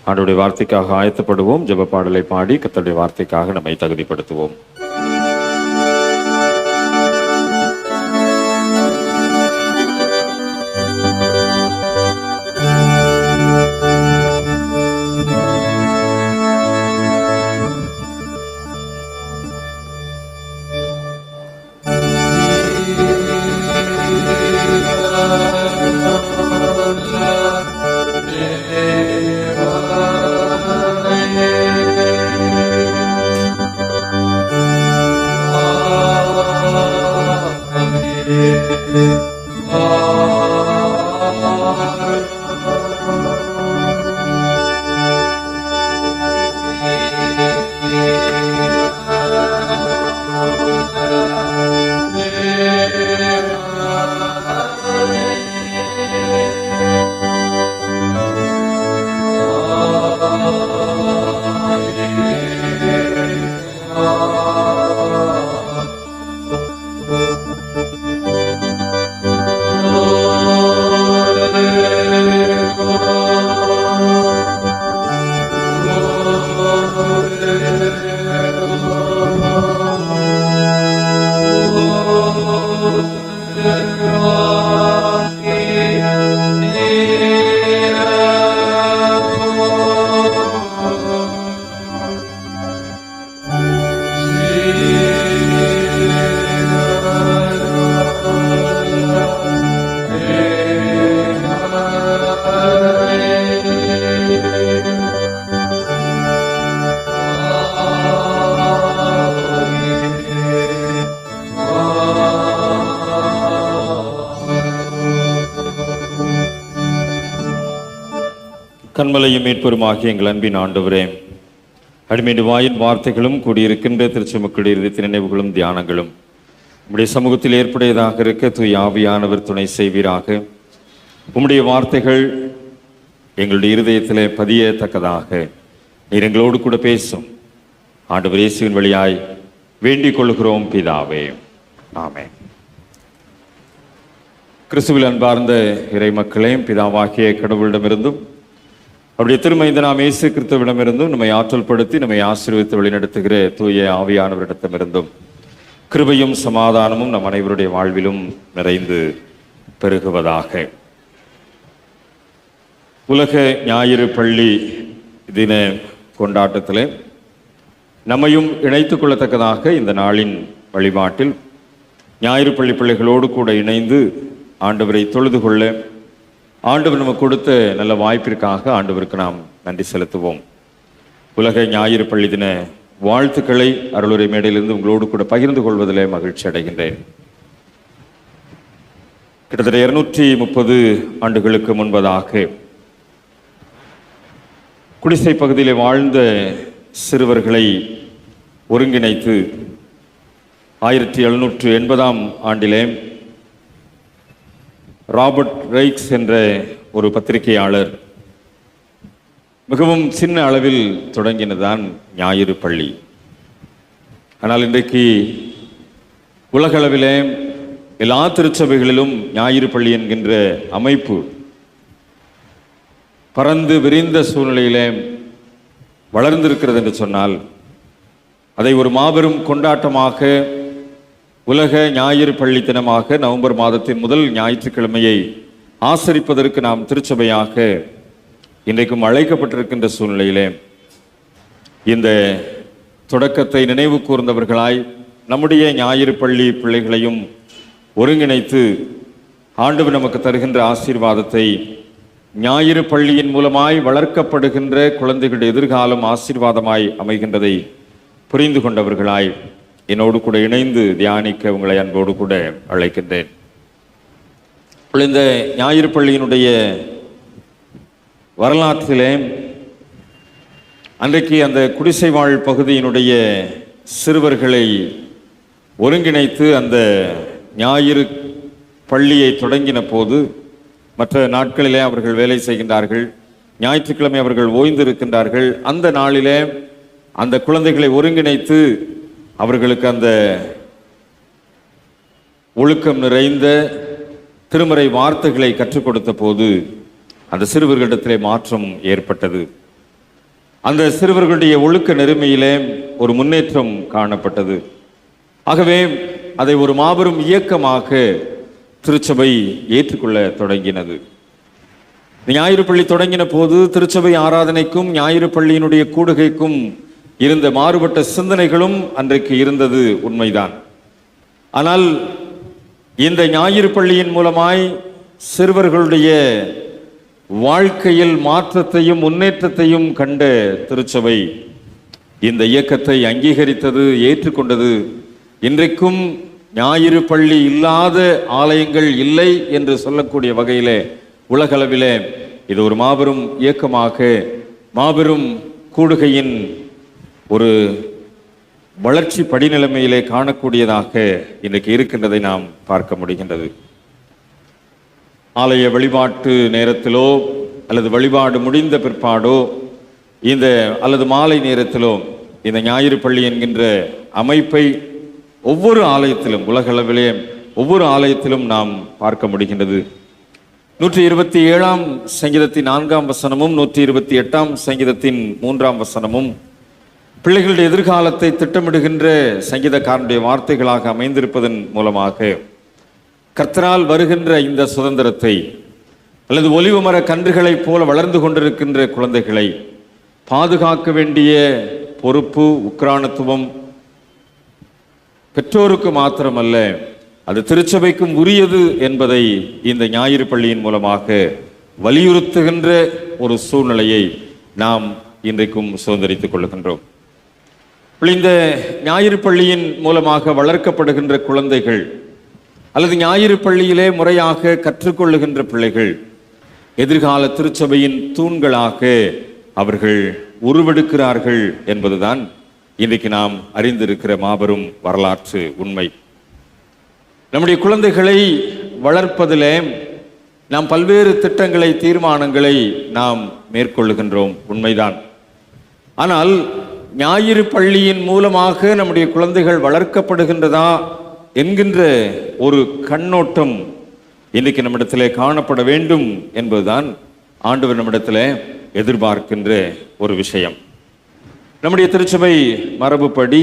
ஆண்டவருடைய வார்த்தைக்காக ஆயத்தப்படுவோம். ஜெப பாடலை பாடி கர்த்தருடைய வார்த்தைக்காக நம்மை தகுதிப்படுத்துவோம். கண்மலையும் மீட்பெருமாகிய எங்கள் அன்பின் ஆண்டவரே, அடிமையின் வாயின் வார்த்தைகளும் கூடியிருக்கின்ற திருச்செமக்களுடைய இருதயத்தின் நினைவுகளும் தியானங்களும் உம்முடைய சமூகத்தில் ஏற்புடையதாக இருக்க தூய ஆவியானவர் துணை செய்வீராக. உம்முடைய வார்த்தைகள் எங்களுடைய இருதயத்திலே பதியத்தக்கதாக நீர் எங்களோடு கூட பேசும். ஆண்டவர் இயேசுவின் வழியாய் வேண்டிக் கொள்கிறோம் பிதாவே, ஆமென். கிறிஸ்துவில் அன்பார்ந்த இறை மக்களே, பிதாவாகிய கடவுளிடமிருந்தும் அவருடைய திருமைந்தனாம் இயேசு கிறிஸ்துவிடமிருந்தும் நம்மை ஆற்றல் படுத்தி நம்மை ஆசீர்வதித்து வழிநடத்துகிற தூய ஆவியானவரிடத்திலிருந்தும் கிருபையும் சமாதானமும் நம் அனைவருடைய வாழ்விலும் நிறைந்து பெருகுவதாக. உலக ஞாயிறு பள்ளி தின கொண்டாட்டத்தில் நம்மையும் இணைத்துக் கொள்ளத்தக்கதாக இந்த நாளின் வழிபாட்டில் ஞாயிறு பள்ளி பிள்ளைகளோடு கூட இணைந்து ஆண்டவரை தொழுது கொள்ள ஆண்டவர் நமக்கு கொடுத்த நல்ல வாய்ப்பிற்காக ஆண்டவருக்கு நாம் நன்றி செலுத்துவோம். உலக ஞாயிறு பள்ளி தின வாழ்த்துக்களை அருளுரை மேடையிலிருந்து உங்களோடு கூட பகிர்ந்து கொள்வதிலே மகிழ்ச்சி அடைகின்றேன். கிட்டத்தட்ட 230 ஆண்டுகளுக்கு முன்பதாக குடிசை பகுதியிலே வாழ்ந்த சிறுவர்களை ஒருங்கிணைத்து 1780ஆம் ஆண்டிலே ராபர்ட் ரைக்ஸ் என்ற ஒரு பத்திரிகையாளர் மிகவும் சின்ன அளவில் தொடங்கினதான் ஞாயிறு பள்ளி. ஆனால் இன்றைக்கு உலகளவிலே எல்லா திருச்சபைகளிலும் ஞாயிறு பள்ளி என்கின்ற அமைப்பு பறந்து விரிந்த சூழ்நிலையிலே வளர்ந்திருக்கிறது என்று சொன்னால் அதை ஒரு மாபெரும் கொண்டாட்டமாக உலக ஞாயிறு பள்ளி தினமாக நவம்பர் மாதத்தின் முதல் ஞாயிற்றுக்கிழமையை ஆசரிப்பதற்கு நாம் திருச்சபையாக இன்றைக்கும் அழைக்கப்பட்டிருக்கின்ற சூழ்நிலையிலே இந்த தொடக்கத்தை நினைவு கூர்ந்தவர்களாய் நம்முடைய ஞாயிறு பள்ளி பிள்ளைகளையும் ஒருங்கிணைத்து ஆண்டவர் நமக்கு தருகின்ற ஆசீர்வாதத்தை ஞாயிறு பள்ளியின் மூலமாய் வளர்க்கப்படுகின்ற குழந்தைகளுடைய எதிர்காலம் ஆசீர்வாதமாய் அமைகின்றதை புரிந்து கொண்டவர்களாய் என்னோடு கூட இணைந்து தியானிக்க உங்களை அன்போடு கூட அழைக்கின்றேன். இந்த ஞாயிறு பள்ளியினுடைய வரலாற்றிலே அன்றைக்கு அந்த குடிசை வாழ் பகுதியினுடைய சிறுவர்களை ஒருங்கிணைத்து அந்த ஞாயிறு பள்ளியை தொடங்கின போது மற்ற நாட்களிலே அவர்கள் வேலை செய்கின்றார்கள், ஞாயிற்றுக்கிழமை அவர்கள் ஓய்ந்திருக்கின்றார்கள். அந்த நாளிலே அந்த குழந்தைகளை ஒருங்கிணைத்து அவர்களுக்கு அந்த ஒழுக்கம் நிறைந்த திருமறை வார்த்தைகளை கற்றுக் கொடுத்த போது அந்த சிறுவர்களிடத்திலே மாற்றம் ஏற்பட்டது. அந்த சிறுவர்களுடைய ஒழுக்க நெறிமையிலே ஒரு முன்னேற்றம் காணப்பட்டது. ஆகவே அதை ஒரு மாபெரும் இயக்கமாக திருச்சபை ஏற்றுக்கொள்ள தொடங்கினது. ஞாயிறு பள்ளி தொடங்கின போது திருச்சபை ஆராதனைக்கும் ஞாயிறு பள்ளியினுடைய கூடுகைக்கும் இருந்த மாறுபட்ட சிந்தனைகளும் அன்றைக்கு இருந்தது உண்மைதான். ஆனால் இந்த ஞாயிறு பள்ளியின் மூலமாய் சிறுவர்களுடைய வாழ்க்கையில் மாற்றத்தையும் முன்னேற்றத்தையும் கண்ட திருச்சபை இந்த இயக்கத்தை அங்கீகரித்தது, ஏற்றுக்கொண்டது. இன்றைக்கும் ஞாயிறு பள்ளி இல்லாத ஆலயங்கள் இல்லை என்று சொல்லக்கூடிய வகையிலே உலகளவிலே இது ஒரு மாபெரும் இயக்கமாக, மாபெரும் கூடுகையின் ஒரு வளர்ச்சி படிநிலைமையிலே காணக்கூடியதாக இன்றைக்கு இருக்கின்றதை நாம் பார்க்க முடிகின்றது. ஆலய வழிபாட்டு நேரத்திலோ அல்லது வழிபாடு முடிந்த பிற்பாடோ அல்லது மாலை நேரத்திலோ இந்த ஞாயிறு பள்ளி என்கின்ற அமைப்பை ஒவ்வொரு ஆலயத்திலும், உலகளவிலே ஒவ்வொரு ஆலயத்திலும் நாம் பார்க்க முடிகின்றது. 127ஆம் சங்கீதத்தின் 4ஆம் வசனமும் 128ஆம் சங்கீதத்தின் 3ஆம் வசனமும் பிள்ளைகளுடைய எதிர்காலத்தை திட்டமிடுகின்ற சங்கீதக்காரனுடைய வார்த்தைகளாக அமைந்திருப்பதன் மூலமாக கர்த்தரால் வருகின்ற இந்த சுதந்திரத்தை அல்லது ஒலிவு மர கன்றுகளைப் போல வளர்ந்து கொண்டிருக்கின்ற குழந்தைகளை பாதுகாக்க வேண்டிய பொறுப்பு, உக்ரானத்துவம் பெற்றோருக்கு மாத்திரமல்ல, அது திருச்சபைக்கும் உரியது என்பதை இந்த ஞாயிறு பள்ளியின் மூலமாக வலியுறுத்துகின்ற ஒரு சூழ்நிலையை நாம் இன்றைக்கும் சுதந்திரித்துக் கொள்கின்றோம். இந்த ஞாயிறு பள்ளியின் மூலமாக வளர்க்கப்படுகின்ற குழந்தைகள் அல்லது ஞாயிறு பள்ளியிலே முறையாக கற்றுக்கொள்ளுகின்ற பிள்ளைகள் எதிர்கால திருச்சபையின் தூண்களாக அவர்கள் உருவெடுக்கிறார்கள் என்பதுதான் இன்றைக்கு நாம் அறிந்திருக்கிற மாபெரும் வரலாற்று உண்மை. நம்முடைய குழந்தைகளை வளர்ப்பதிலே நாம் பல்வேறு திட்டங்களை, தீர்மானங்களை நாம் மேற்கொள்ளுகின்றோம், உண்மைதான். ஆனால் ஞாயிறு பள்ளியின் மூலமாக நம்முடைய குழந்தைகள் வளர்க்கப்படுகின்றதா என்கின்ற ஒரு கண்ணோட்டம் இன்றைக்கு நம்மிடத்திலே காணப்பட வேண்டும் என்பதுதான் ஆண்டவர் நம்மிடத்திலே எதிர்பார்க்கின்ற ஒரு விஷயம். நம்முடைய திருச்சபை மரபுப்படி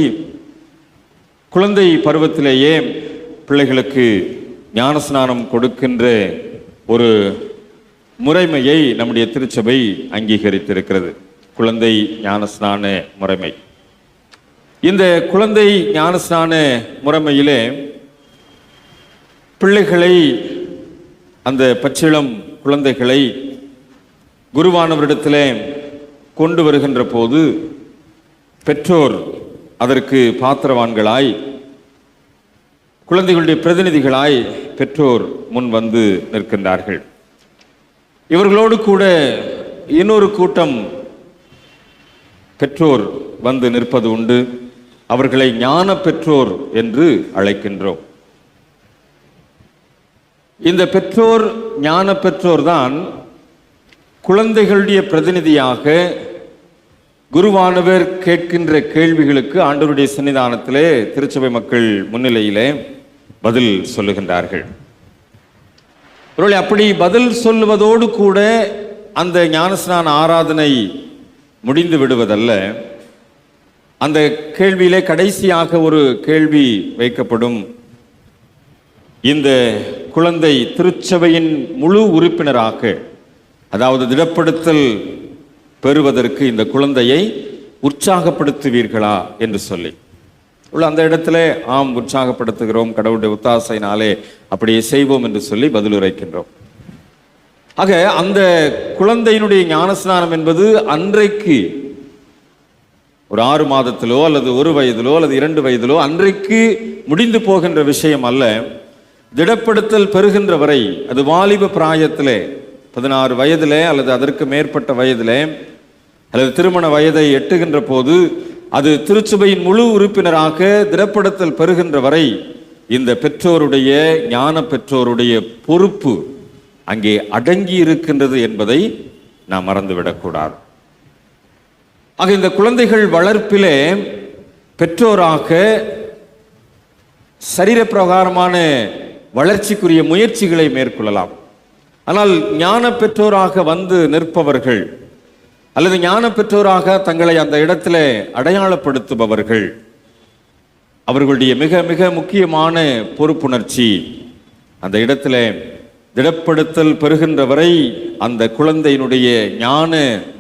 குழந்தை பருவத்திலேயே பிள்ளைகளுக்கு ஞானஸ்நானம் கொடுக்கின்ற ஒரு முறைமையை நம்முடைய திருச்சபை அங்கீகரித்திருக்கிறது. குழந்தை ஞானஸ்நான முறைமை. இந்த குழந்தை ஞானஸ்நான முறைமையிலே பிள்ளைகளை, அந்த பச்சிளம் குழந்தைகளை குருவானவரிடத்திலே கொண்டு வருகின்ற போது பெற்றோர் அதற்கு பாத்திரவான்களாய், குழந்தைகளுடைய பிரதிநிதிகளாய் பெற்றோர் முன் வந்து நிற்கின்றார்கள். இவர்களோடு கூட இன்னொரு கூட்டம் பெற்றோர் வந்து நிற்பது உண்டு. அவர்களை ஞான பெற்றோர் என்று அழைக்கின்றோம். இந்த பெற்றோர், ஞான பெற்றோர் தான் குழந்தைகளுடைய பிரதிநிதியாக குருவானவர் கேட்கின்ற கேள்விகளுக்கு ஆண்டவருடைய சன்னிதானத்திலே திருச்சபை மக்கள் முன்னிலையிலே பதில் சொல்லுகின்றார்கள். ஒருவேளை அப்படி பதில் சொல்லுவதோடு கூட அந்த ஞானஸ்நான ஆராதனை முடிந்து விடுவதல்ல. அந்த கேள்வியிலே கடைசியாக ஒரு கேள்வி வைக்கப்படும். இந்த குழந்தை திருச்சபையின் முழு உறுப்பினராக, அதாவது திடப்படுத்தல் பெறுவதற்கு இந்த குழந்தையை உற்சாகப்படுத்துவீர்களா என்று சொல்லி அந்த இடத்துல ஆம், உற்சாகப்படுத்துகிறோம், கடவுளுடைய ஒத்தாசையினாலே அப்படியே செய்வோம் என்று சொல்லி பதிலுரைக்கின்றோம். ஆக அந்த குழந்தையினுடைய ஞானஸ்நானம் என்பது அன்றைக்கு ஒரு 6 மாதத்திலோ அல்லது 1 வயதிலோ அல்லது 2 வயதிலோ அன்றைக்கு முடிந்து போகின்ற விஷயம் அல்ல. திடப்படுத்தல் பெறுகின்ற வரை, அது வாலிப பிராயத்திலே 16 வயதிலே அல்லது அதற்கு மேற்பட்ட வயதிலே அல்லது திருமண வயதை எட்டுகின்ற போது, அது திருச்சபையின் முழு உறுப்பினராக திடப்படுத்தல் பெறுகின்ற வரை இந்த பெற்றோருடைய, ஞான பெற்றோருடைய பொறுப்பு அங்கே அடங்கி இருக்கின்றது என்பதை நாம் மறந்துவிடக்கூடாது. ஆக இந்த குழந்தைகள் வளர்ப்பிலே பெற்றோராக சரீர பிரகாரமான வளர்ச்சிக்குரிய முயற்சிகளை மேற்கொள்ளலாம். ஆனால் ஞான பெற்றோராக வந்து நிற்பவர்கள் அல்லது ஞான பெற்றோராக தங்களை அந்த இடத்துல அடையாளப்படுத்துபவர்கள், அவர்களுடைய மிக மிக முக்கியமான பொறுப்புணர்ச்சி அந்த இடத்துல திடப்படுத்தல் பெறுகின்ற வரை அந்த குழந்தையினுடைய ஞான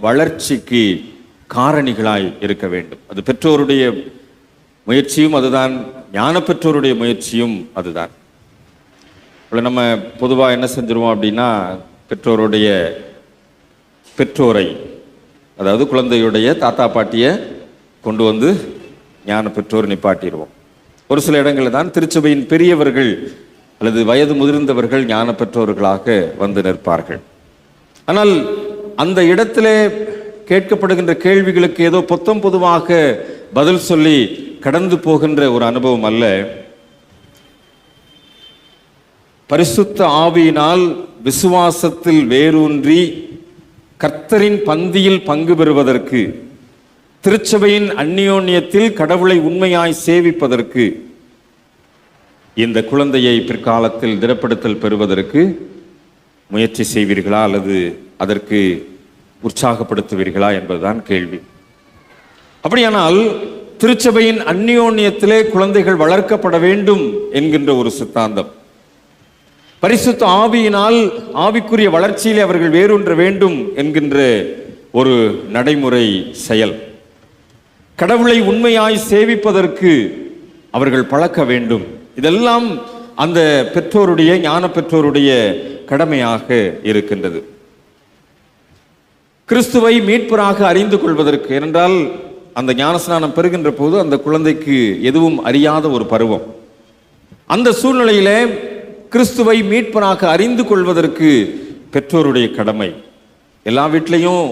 வளர்ச்சிக்கு காரணிகளாய் இருக்க வேண்டும். அது பெற்றோருடைய முயற்சியும் அதுதான், ஞான பெற்றோருடைய முயற்சியும் அதுதான். நம்ம பொதுவாக என்ன செஞ்சிருவோம் அப்படின்னா, பெற்றோரை அதாவது குழந்தையுடைய தாத்தா பாட்டியை கொண்டு வந்து ஞான பெற்றோர் நிப்பாட்டிடுவோம். ஒரு சில இடங்களில் தான் திருச்சபையின் பெரியவர்கள் அல்லது வயது முதிர்ந்தவர்கள் ஞான பெற்றோர்களாக வந்து நிற்பார்கள். ஆனால் அந்த இடத்துல கேட்கப்படுகின்ற கேள்விகளுக்கு ஏதோ பொத்தம் பொதுவாக பதில் சொல்லி கடந்து போகின்ற ஒரு அனுபவம் அல்ல. பரிசுத்த ஆவியினால் விசுவாசத்தில் வேரூன்றி கர்த்தரின் பந்தியில் பங்கு பெறுவதற்கு, திருச்சபையின் அந்நியோன்யத்தில் கடவுளை உண்மையாய் சேவிப்பதற்கு, இந்த குழந்தையை பிற்காலத்தில் திடப்படுத்தல் பெறுவதற்கு முயற்சி செய்வீர்களா அல்லது அதற்கு உற்சாகப்படுத்துவீர்களா என்பதுதான் கேள்வி. அப்படியானால் திருச்சபையின் அந்நியோன்யத்திலே குழந்தைகள் வளர்க்கப்பட வேண்டும் என்கின்ற ஒரு சித்தாந்தம், பரிசுத்த ஆவியினால் ஆவிக்குரிய வளர்ச்சியிலே அவர்கள் வேரூன்ற வேண்டும் என்கின்ற ஒரு நடைமுறை செயல், கடவுளை உண்மையாய் சேவிப்பதற்கு அவர்கள் பழக்க வேண்டும், இதெல்லாம் அந்த பெற்றோருடைய ஞான பெற்றோருடைய கடமையாக இருக்கின்றது. கிறிஸ்துவை மீட்பராக அறிந்து கொள்வதற்கு, ஏனென்றால் அந்த ஞானஸ்நானம் பெறுகின்ற போது அந்த குழந்தைக்கு எதுவும் அறியாத ஒரு பருவம். அந்த சூழ்நிலையிலே கிறிஸ்துவை மீட்பராக அறிந்து கொள்வதற்கு பெற்றோருடைய கடமை. எல்லா வீட்லையும்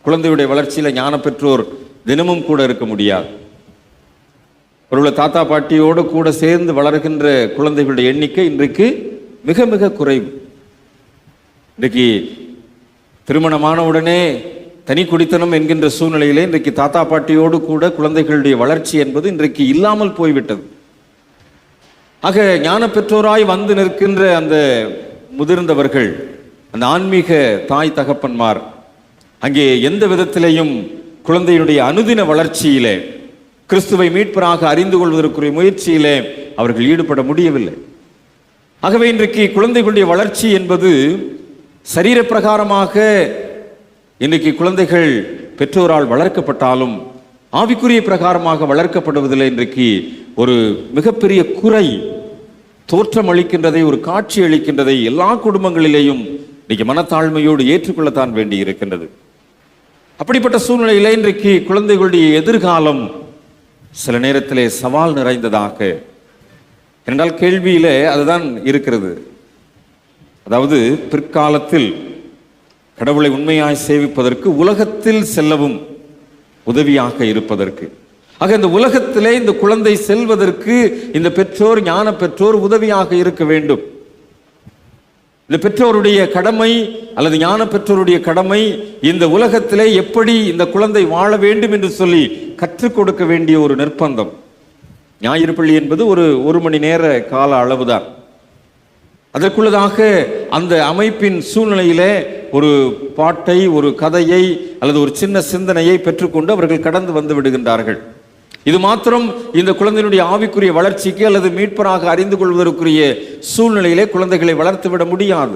குழந்தையுடைய வளர்ச்சியில் ஞான பெற்றோர் தினமும் கூட இருக்க முடியாது. ஒருவேளை தாத்தா பாட்டியோடு கூட சேர்ந்து வளர்கின்ற குழந்தைகளுடைய எண்ணிக்கை இன்றைக்கு மிக மிக குறைவு. இன்றைக்கு திருமணமான உடனே தனி குடித்தனம் என்கின்ற சூழ்நிலையிலே இன்றைக்கு தாத்தா பாட்டியோடு கூட குழந்தைகளுடைய வளர்ச்சி என்பது இன்றைக்கு இல்லாமல் போய்விட்டது. ஆக ஞான பெற்றோராய் வந்து நிற்கின்ற அந்த முதிர்ந்தவர்கள், அந்த ஆன்மீக தாய் தகப்பன்மார் அங்கே எந்த விதத்திலேயும் குழந்தையினுடைய அனுதின வளர்ச்சியிலே, கிறிஸ்துவை மீட்பராக அறிந்து கொள்வதற்குரிய முயற்சியிலே அவர்கள் ஈடுபட முடியவில்லை. ஆகவே இன்றைக்கு குழந்தைகளுடைய வளர்ச்சி என்பது சரீர பிரகாரமாக இன்றைக்கு குழந்தைகள் பெற்றோரால் வளர்க்கப்பட்டாலும் ஆவிக்குரிய பிரகாரமாக வளர்க்கப்படுவதில் இன்றைக்கு ஒரு மிகப்பெரிய குறை தோற்றம் அளிக்கின்றதை, ஒரு காட்சி அளிக்கின்றதை எல்லா குடும்பங்களிலேயும் இன்னைக்கு மனத்தாழ்மையோடு ஏற்றுக்கொள்ளத்தான் வேண்டி இருக்கின்றது. அப்படிப்பட்ட சூழ்நிலையிலே இன்றைக்கு குழந்தைகளுடைய எதிர்காலம் சில நேரத்திலே சவால் நிறைந்ததாக, என்றால் கேள்வியிலே அதுதான் இருக்கிறது. அதாவது பிற்காலத்தில் கடவுளை உண்மையாய் சேவிப்பதற்கு, உலகத்தில் செல்லவும் உதவியாக இருப்பதற்கு, ஆக இந்த உலகத்திலே இந்த குழந்தை செல்வதற்கு இந்த பெற்றோர், ஞான பெற்றோர் உதவியாக இருக்க வேண்டும். இந்த பெற்றோருடைய கடமை அல்லது ஞான பெற்றோருடைய கடமை இந்த உலகத்திலே எப்படி இந்த குழந்தை வாழ வேண்டும் என்று சொல்லி கற்றுக் கொடுக்க வேண்டிய ஒரு நிர்பந்தம். ஞாயிறு பள்ளி என்பது ஒரு மணி நேர கால அளவுதான். அதற்குள்ளதாக அந்த அமைப்பின் சூழ்நிலையிலே ஒரு பாட்டை, ஒரு கதையை அல்லது ஒரு சின்ன சிந்தனையை பெற்றுக்கொண்டு அவர்கள் கடந்து வந்து விடுகின்றார்கள். இது மாத்திரம் இந்த குழந்தையினுடைய ஆவிக்குரிய வளர்ச்சிக்கு அல்லது மீட்பராக அறிந்து கொள்வதற்குரிய சூழ்நிலையிலே குழந்தைகளை வளர்த்து விட முடியாது.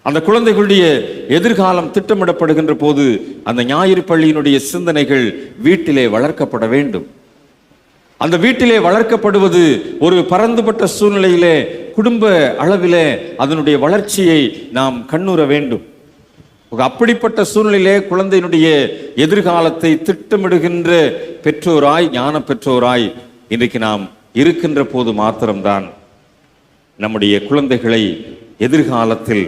அந்த குழந்தைகளுடைய எதிர்காலம் திட்டமிடப்படுகின்ற போது அந்த ஞாயிறு பள்ளியினுடைய சிந்தனைகள் வீட்டிலே வளர்க்கப்பட வேண்டும். அந்த வீட்டிலே வளர்க்கப்படுவது ஒரு பரந்துபட்ட சூழ்நிலையிலே, குடும்ப அளவிலே அதனுடைய வளர்ச்சியை நாம் கண்ணுற வேண்டும். அப்படிப்பட்ட சூழ்நிலையிலே குழந்தையினுடைய எதிர்காலத்தை திட்டமிடுகின்ற பெற்றோராய், ஞான பெற்றோராய் இன்றைக்கு நாம் இருக்கின்ற போது மாத்திரம்தான் நம்முடைய குழந்தைகளை எதிர்காலத்தில்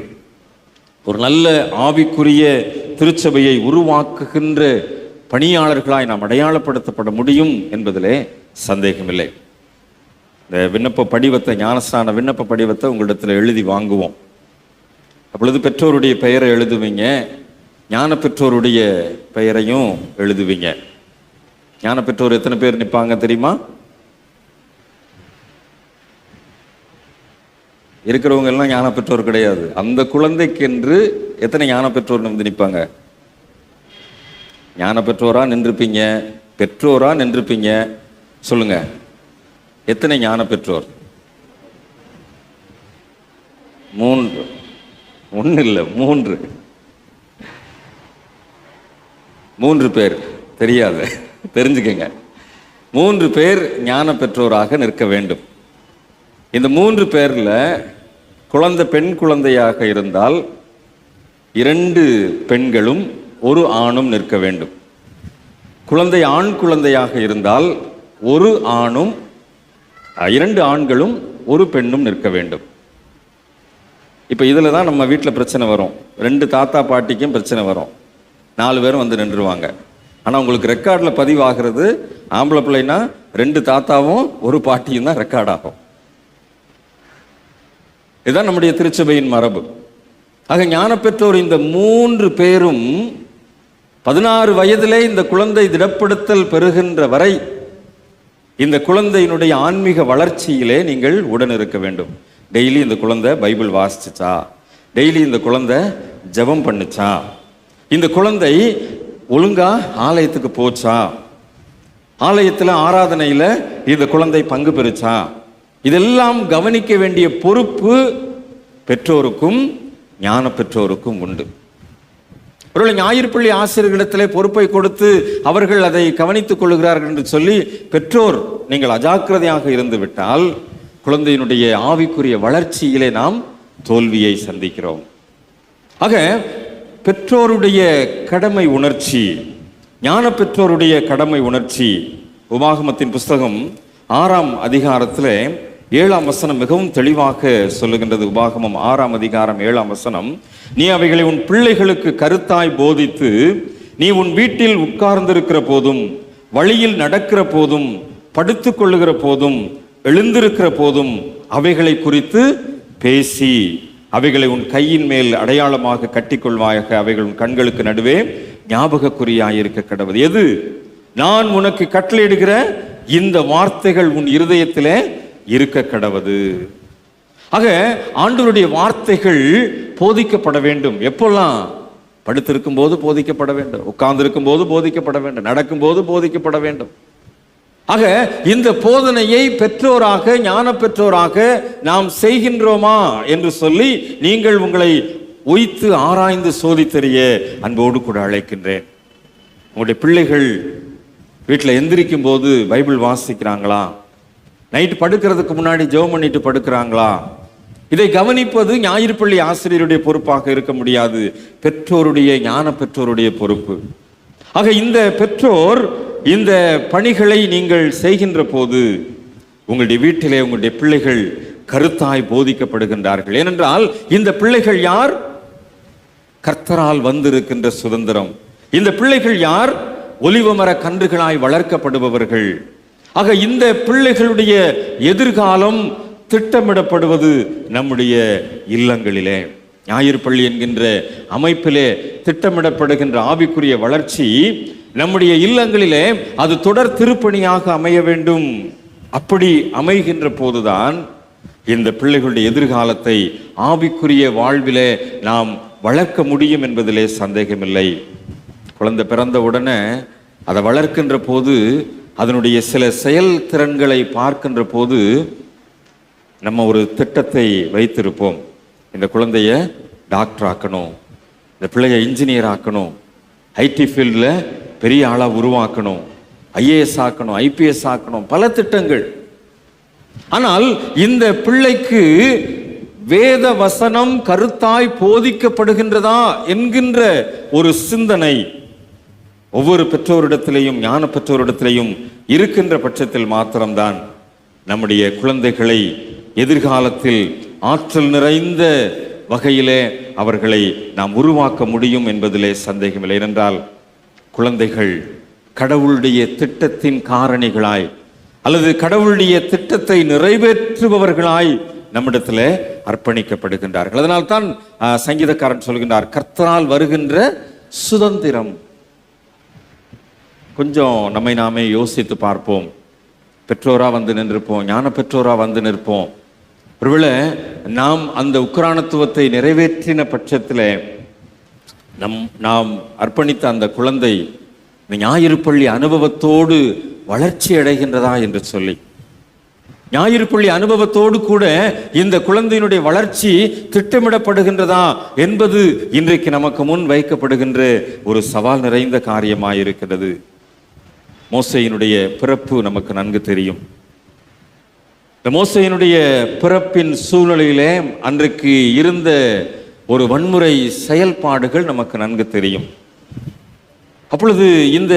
ஒரு நல்ல ஆவிக்குரிய திருச்சபையை உருவாக்குகின்ற பணியாளர்களாய் நாம் அடையாளப்படுத்தப்பட முடியும் என்பதிலே சந்தேகமில்லை. இந்த விண்ணப்ப படிவத்தை, ஞானஸ்நான விண்ணப்ப படிவத்தை உங்களிடத்தில் எழுதி வாங்குவோம். அப்பொழுது பெற்றோருடைய பெயரை எழுதுவீங்க, ஞான பெற்றோருடைய பெயரையும் எழுதுவீங்க. ஞான பெற்றோர் எத்தனை பேர் நிற்பாங்க தெரியுமா? இருக்கிறவங்க எல்லாம் ஞான பெற்றோர் கிடையாது. அந்த குழந்தைக்கென்று எத்தனை ஞான பெற்றோர் வந்து நிற்பாங்க? ஞான பெற்றோரா நின்றுப்பீங்க, பெற்றோரா நின்றுப்பீங்க. சொல்லுங்க, எத்தனை ஞான பெற்றோர்? 3. 1 இல்லை, 3 பேர். தெரியாது, தெரிஞ்சுக்கங்க. 3 பேர் ஞான பெற்றோராக நிற்க வேண்டும். இந்த 3 பேர்ல பெண் குழந்தையாக இருந்தால் 2 பெண்களும் 1 ஆணும் நிற்க வேண்டும். குழந்தை ஆண் குழந்தையாக இருந்தால் 1 ஆணும் 2 ஆண்களும் 1 பெண்ணும் நிற்க வேண்டும். இப்போ இதில் தான் நம்ம வீட்டில் பிரச்சனை வரும். 2 தாத்தா பாட்டிக்கும் பிரச்சனை வரும். 4 பேரும் வந்து நின்றுவாங்க. ஆனால் உங்களுக்கு ரெக்கார்டில் பதிவாகிறது ஆம்பளை பிள்ளைனா 2 தாத்தாவும் 1 பாட்டியும் தான் ரெக்கார்ட் ஆகும். இதுதான் நம்முடைய திருச்சபையின் மரபு. ஆக ஞான பெற்றோர் இந்த 3 பேரும் 16 வயதிலே இந்த குழந்தை திடப்படுத்தல் பெறுகின்ற வரை இந்த குழந்தையினுடைய ஆன்மீக வளர்ச்சியிலே நீங்கள் உடன் இருக்க வேண்டும். டெய்லி இந்த குழந்தை பைபிள் வாசிச்சுச்சா, டெய்லி இந்த குழந்தை ஜெபம் பண்ணுச்சா, இந்த குழந்தை ஒழுங்கா ஆலயத்துக்கு போச்சா, ஆலயத்தில் ஆராதனையில் இந்த குழந்தை பங்கு பெறுச்சா, இதெல்லாம் கவனிக்க வேண்டிய பொறுப்பு பெற்றோருக்கும் ஞான பெற்றோருக்கும் உண்டு. ஒருவேளை ஞாயிறு பள்ளி ஆசிரியர்களிடத்திலே பொறுப்பை கொடுத்து அவர்கள் அதை கவனித்துக் கொள்கிறார்கள் என்று சொல்லி பெற்றோர் நீங்கள் அஜாக்கிரதையாக இருந்து விட்டால் குழந்தையினுடைய ஆவிக்குரிய வளர்ச்சியிலே நாம் தோல்வியை சந்திக்கிறோம். ஆக பெற்றோருடைய கடமை உணர்ச்சி, ஞான பெற்றோருடைய கடமை உணர்ச்சி உபாகமத்தின் புஸ்தகம் 6ஆம் அதிகாரத்தில் 7ஆம் வசனம் மிகவும் தெளிவாக சொல்லுகின்றது. உபாகமம் 6ஆம் அதிகாரம் 7ஆம் வசனம், நீ அவைகளை உன் பிள்ளைகளுக்கு கருத்தாய் போதித்து, நீ உன் வீட்டில் உட்கார்ந்திருக்கிற போதும், வழியில் நடக்கிற போதும், படுத்துக் கொள்ளுகிற போதும், எழுந்திருக்கிற போதும் அவைகளை குறித்து பேசி அவைகளை உன் கையின் மேல் அடையாளமாக கட்டிக்கொள்வாயாக, அவைகள் உன் கண்களுக்கு நடுவே ஞாபகக்குறியாயிருக்க கடவுள். எது? நான் உனக்கு கட்டளையிடுகிற இந்த வார்த்தைகள் உன் இருதயத்திலே இருக்க கடவுது. ஆக ஆண்டவருடைய வார்த்தைகள் போதிக்கப்பட வேண்டும். எப்பெல்லாம்? படுத்திருக்கும் போது போதிக்கப்பட வேண்டும், உட்கார்ந்திருக்கும் போது போதிக்கப்பட வேண்டும், நடக்கும் போது போதிக்கப்பட வேண்டும். ஆக இந்த போதனையை பெற்றோராக, ஞான பெற்றோராக நாம் செய்கின்றோமா என்று சொல்லி நீங்கள் உங்களை உய்த்து ஆராய்ந்து சோதித்தறிய அன்போடு கூட அழைக்கின்றேன். உங்களுடைய பிள்ளைகள் வீட்டில் எந்திரிக்கும் போது பைபிள் வாசிக்கிறாங்களா? நைட்டு படுக்கிறதுக்கு முன்னாடி ஜெபம் பண்ணிட்டு படுக்கிறாங்களா? இதை கவனிப்பது ஞாயிறு பள்ளி ஆசிரியருடைய பொறுப்பாக இருக்க முடியாது, பெற்றோருடைய, ஞான பெற்றோருடைய பொறுப்பு. ஆக இந்த பெற்றோர் இந்த பணிகளை நீங்கள் செய்கின்ற போது உங்களுடைய வீட்டிலே உங்களுடைய பிள்ளைகள் கருத்தாய் போதிக்கப்படுகின்றார்கள். ஏனென்றால் இந்த பிள்ளைகள் யார்? கர்த்தரால் வந்திருக்கின்ற சுதந்திரம். இந்த பிள்ளைகள் யார்? ஒலிவமர கன்றுகளாய் வளர்க்கப்படுபவர்கள். ஆக இந்த பிள்ளைகளுடைய எதிர்காலம் திட்டமிடப்படுவது நம்முடைய இல்லங்களிலே. ஞாயிறு பள்ளி என்கின்ற அமைப்பிலே திட்டமிடப்படுகின்ற ஆவிக்குரிய வளர்ச்சி நம்முடைய இல்லங்களிலே அது தொடர் திருப்பணியாக அமைய வேண்டும். அப்படி அமைகின்ற போதுதான் இந்த பிள்ளைகளுடைய எதிர்காலத்தை ஆவிக்குரிய வாழ்விலே நாம் வளர்க்க முடியும் என்பதிலே சந்தேகமில்லை. குழந்தை பிறந்த உடனே அதை வளர்க்கின்ற போது அதனுடைய சில செயல் திறன்களை பார்க்கின்ற போது நம்ம ஒரு திட்டத்தை வைத்திருப்போம். இந்த குழந்தைய டாக்டர் ஆக்கணும், இந்த பிள்ளைய இன்ஜினியர் ஆக்கணும், ஐடி ஃபீல்டில் பெரிய ஆளாக உருவாக்கணும், ஐஏஎஸ் ஆக்கணும், ஐபிஎஸ் ஆக்கணும், பல திட்டங்கள். ஆனால் இந்த பிள்ளைக்கு வேத வசனம் கருத்தாய் போதிக்கப்படுகின்றதா என்கின்ற ஒரு சிந்தனை ஒவ்வொரு பெற்றோரிடத்திலேயும், ஞான பெற்றோரிடத்திலேயும் இருக்கின்ற பட்சத்தில் மாத்திரம்தான் நம்முடைய குழந்தைகளை எதிர்காலத்தில் ஆற்றல் நிறைந்த வகையிலே அவர்களை நாம் உருவாக்க முடியும் என்பதிலே சந்தேகமில்லை. ஏனென்றால் குழந்தைகள் கடவுளுடைய திட்டத்தின் காரணிகளாய் அல்லது கடவுளுடைய திட்டத்தை நிறைவேற்றுபவர்களாய் நம்மிடத்தில் அர்ப்பணிக்கப்படுகின்றார்கள். அதனால்தான் சங்கீதக்காரன் சொல்கின்றார், கர்த்தரால் வருகின்ற சுதந்திரம். கொஞ்சம் நம்மை நாமே யோசித்து பார்ப்போம். பெற்றோரா வந்து நின்றிருப்போம், ஞான பெற்றோரா வந்து நிற்போம். ஒருவேளை நாம் அந்த உக்ரானத்துவத்தை நிறைவேற்றின பட்சத்தில் நாம் அர்ப்பணித்த அந்த குழந்தை இந்த ஞாயிறு பள்ளி அனுபவத்தோடு வளர்ச்சி அடைகின்றதா என்று சொல்லி, ஞாயிறு பள்ளி அனுபவத்தோடு கூட இந்த குழந்தையினுடைய வளர்ச்சி திட்டமிடப்படுகின்றதா என்பது இன்றைக்கு நமக்கு முன் வைக்கப்படுகின்ற ஒரு சவால் நிறைந்த காரியமாயிருக்கிறது. மோசேயினுடைய பிறப்பு நமக்கு நன்கு தெரியும். இந்த மோசேயினுடைய பிறப்பின் சூழ்நிலையிலே அன்றைக்கு இருந்த ஒரு வன்முறை செயல்பாடுகள் நமக்கு நன்கு தெரியும். அப்பொழுது இந்த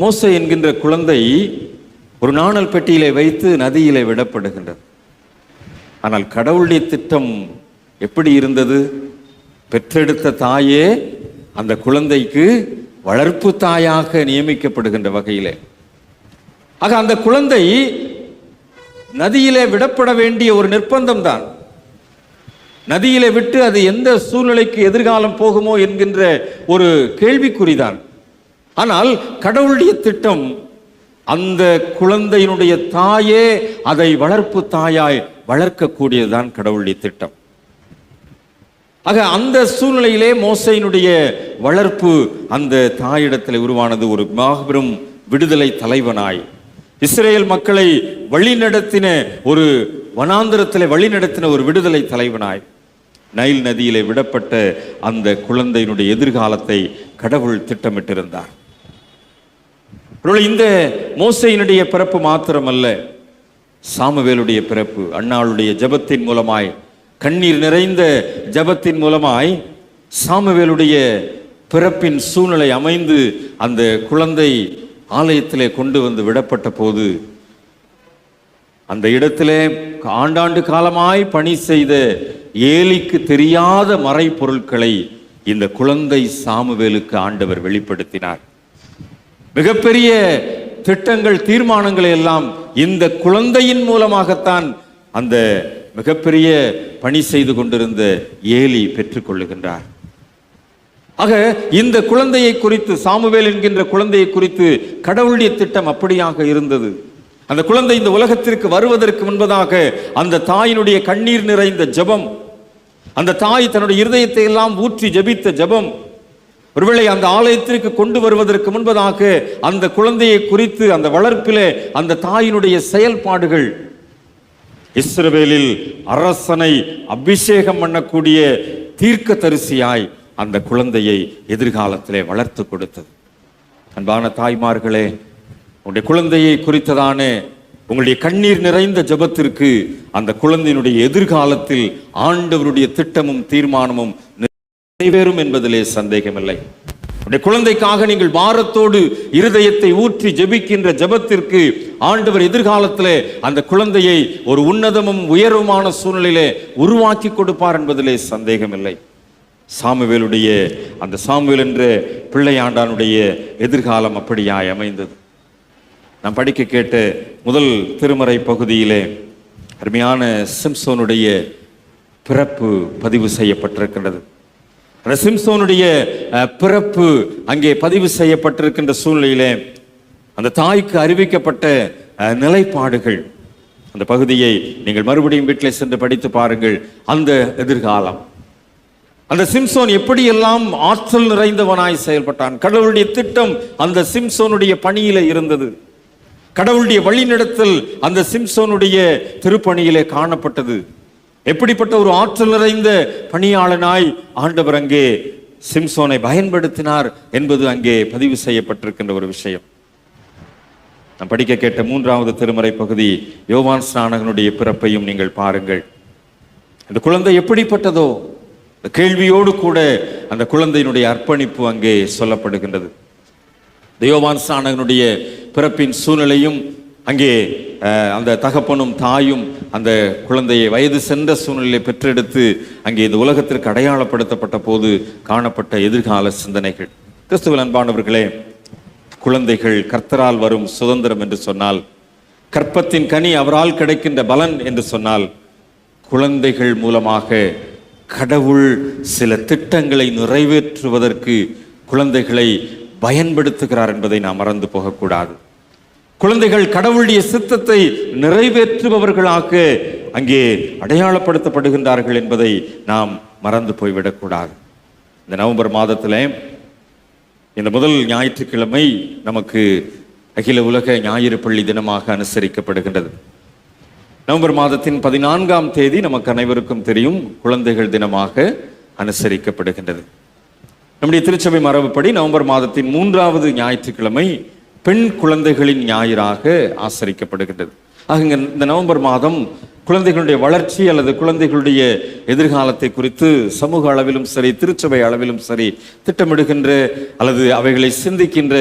மோசே என்கின்ற குழந்தை ஒரு நாணல் பெட்டியிலே வைத்து நதியிலே விடப்படுகின்றது. ஆனால் கடவுளுடைய திட்டம் எப்படி இருந்தது? பெற்றெடுத்த தாயே அந்த குழந்தைக்கு வளர்ப்பு தாயாக நியமிக்கப்படுகின்ற வகையிலே, ஆக அந்த குழந்தை நதியிலே விடப்பட வேண்டிய ஒரு நிர்பந்தம் தான். நதியிலே விட்டு அது எந்த சூழ்நிலைக்கு எதிர்காலம் போகுமோ என்கின்ற ஒரு கேள்விக்குறிதான். ஆனால் கடவுளுடைய திட்டம், அந்த குழந்தையினுடைய தாயே அதை வளர்ப்பு தாயாய் வளர்க்கக்கூடியதுதான் கடவுளுடைய திட்டம். ஆக அந்த சூழ்நிலையிலே மோசேயினுடைய வளர்ப்பு அந்த தாயிடத்தில் உருவானது. ஒரு மாபெரும் விடுதலை தலைவனாய் இஸ்ரேல் மக்களை வழிநடத்தின, ஒரு வனாந்திரத்திலே வழிநடத்தின ஒரு விடுதலை தலைவனாய் நைல் நதியிலே விடப்பட்ட அந்த குழந்தையினுடைய எதிர்காலத்தை கடவுள் திட்டமிட்டிருந்தார். இந்த மோசேயினுடைய பிறப்பு மாத்திரமல்ல, சாமுவேலுடைய பிறப்பு அன்னாளுடைய ஜெபத்தின் மூலமாய், கண்ணீர் நிறைந்த ஜெபத்தின் மூலமாய் சாமுவேலுடைய பிறப்பின் சூழ்நிலை அமைந்து அந்த குழந்தை ஆலயத்திலே கொண்டு வந்து விடப்பட்ட போது, அந்த இடத்திலே ஆண்டாண்டு காலமாய் பணி செய்த ஏலிக்கு தெரியாத மறைபொருட்களை இந்த குழந்தை சாமுவேலுக்கு ஆண்டவர் வெளிப்படுத்தினார். மிகப்பெரிய திட்டங்கள், தீர்மானங்களை எல்லாம் இந்த குழந்தையின் மூலமாகத்தான் அந்த மிகப்பெரிய பணி செய்து கொண்டிருந்த ஏலி பெற்றுக்கொள்ளுகின்றார். ஆக இந்த குழந்தையை குறித்து, சாமுவேல் என்கின்ற குழந்தையை குறித்து கடவுளுடைய திட்டம் அப்படியாக இருந்தது. அந்த குழந்தை இந்த உலகத்திற்கு வருவதற்கு முன்பதாக அந்த தாயினுடைய கண்ணீர் நிறைந்த ஜெபம், அந்த தாய் தன்னுடைய இருதயத்தை எல்லாம் ஊற்றி ஜெபித்த ஜெபம், ஒருவேளை அந்த ஆலயத்திற்கு கொண்டு வருவதற்கு முன்பதாக அந்த குழந்தையை குறித்து அந்த வளர்ப்பிலே அந்த தாயினுடைய செயல்பாடுகள், இஸ்ரவேலில் அரசனை அபிஷேகம் பண்ணக்கூடிய தீர்க்கதரிசியாய் அந்த குழந்தையை எதிர்காலத்திலே வளர்த்து கொடுத்தது. அன்பான தாய்மார்களே, உங்களுடைய குழந்தையை குறித்ததான உங்களுடைய கண்ணீர் நிறைந்த ஜெபத்திற்கு அந்த குழந்தையினுடைய எதிர்காலத்தில் ஆண்டவருடைய திட்டமும் தீர்மானமும் நிறைவேறும் என்பதிலே சந்தேகமில்லை. உங்களுடைய குழந்தைக்காக நீங்கள் பாரத்தோடு இருதயத்தை ஊற்றி ஜெபிக்கின்ற ஜெபத்திற்கு ஆண்டவர் எதிர்காலத்திலே அந்த குழந்தையை ஒரு உன்னதமும் உயர்வுமான சூழ்நிலையிலே உருவாக்கி கொடுப்பார் என்பதிலே சந்தேகமில்லை. சாமுவேலுடைய அந்த சாமுவேல் என்ற பிள்ளையாண்டானுடைய எதிர்காலம் அப்படியாய் அமைந்தது. நாம் படிக்க கேட்ட முதல் திருமறை பகுதியிலே அருமையான சிம்சோனுடைய பிறப்பு பதிவு செய்யப்பட்டிருக்கின்றது. அந்த சிம்சோனுடைய பிறப்பு அங்கே பதிவு செய்யப்பட்டிருக்கின்ற சூழ்நிலையிலே அந்த தாய்க்கு அறிவிக்கப்பட்ட நிலைப்பாடுகள், அந்த பகுதியை நீங்கள் மறுபடியும் வீட்டில் சென்று படித்து பாருங்கள். அந்த எதிர்காலம், அந்த சிம்சோன் எப்படியெல்லாம் ஆற்றல் நிறைந்தவனாய் செயல்பட்டான். கடவுளுடைய திட்டம் அந்த சிம்சோனுடைய பணியிலே இருந்தது. கடவுளுடைய வழிநடத்தல் அந்த சிம்சோனுடைய திருப்பணியிலே காணப்பட்டது. எப்படிப்பட்ட ஒரு ஆற்றல் நிறைந்த பணியாளனாய் ஆண்டவர் அங்கே சிம்சோனை பயன்படுத்தினார் என்பது அங்கே பதிவு செய்யப்பட்டிருக்கின்ற ஒரு விஷயம். நாம் படிக்க கேட்ட மூன்றாவது திருமறை பகுதி யோவான் ஸ்நானகனுடைய பிறப்பையும் நீங்கள் பாருங்கள். அந்த குழந்தை எப்படிப்பட்டதோ கேள்வியோடு கூட அந்த குழந்தையினுடைய அர்ப்பணிப்பு அங்கே சொல்லப்படுகின்றது. யோவான் ஸ்நானகனுடைய பிறப்பின் சூழ்நிலையும் அங்கே அந்த தகப்பனும் தாயும் அந்த குழந்தையை வயது சென்ற சூழ்நிலையை பெற்றெடுத்து அங்கே இந்த உலகத்திற்கு அடையாளப்படுத்தப்பட்ட போது காணப்பட்ட எதிர்கால சிந்தனைகள். கிறிஸ்துவில் அன்பானவர்களே, குழந்தைகள் கர்த்தரால் வரும் சுதந்திரம் என்று சொன்னால், கற்பத்தின் கனி அவரால் கிடைக்கின்ற பலன் என்று சொன்னால், குழந்தைகள் மூலமாக கடவுள் சில திட்டங்களை நிறைவேற்றுவதற்கு குழந்தைகளை பயன்படுத்துகிறார் என்பதை நாம் மறந்து போகக்கூடாது. குழந்தைகள் கடவுளுடைய சித்தத்தை நிறைவேற்றுபவர்களாக அங்கே அடையாளப்படுத்தப்படுகின்றார்கள் என்பதை நாம் மறந்து போய்விடக்கூடாது. இந்த நவம்பர் மாதத்திலே இந்த முதல் ஞாயிற்றுக்கிழமை நமக்கு அகில உலக ஞாயிறு பள்ளி தினமாக அனுசரிக்கப்படுகின்றது. நவம்பர் மாதத்தின் 14ஆம் தேதி நமக்கு அனைவருக்கும் தெரியும் குழந்தைகள் தினமாக அனுசரிக்கப்படுகின்றது. நம்முடைய திருச்சபை மரபுப்படி நவம்பர் மாதத்தின் 3வது ஞாயிற்றுக்கிழமை பெண் குழந்தைகளின் ஞாயிறாக ஆசரிக்கப்படுகின்றது. ஆக இந்த நவம்பர் மாதம் குழந்தைகளுடைய வளர்ச்சி அல்லது குழந்தைகளுடைய எதிர்காலத்தை குறித்து சமூக அளவிலும் சரி, திருச்சபை அளவிலும் சரி திட்டமிடுகின்ற அல்லது அவைகளை சிந்திக்கின்ற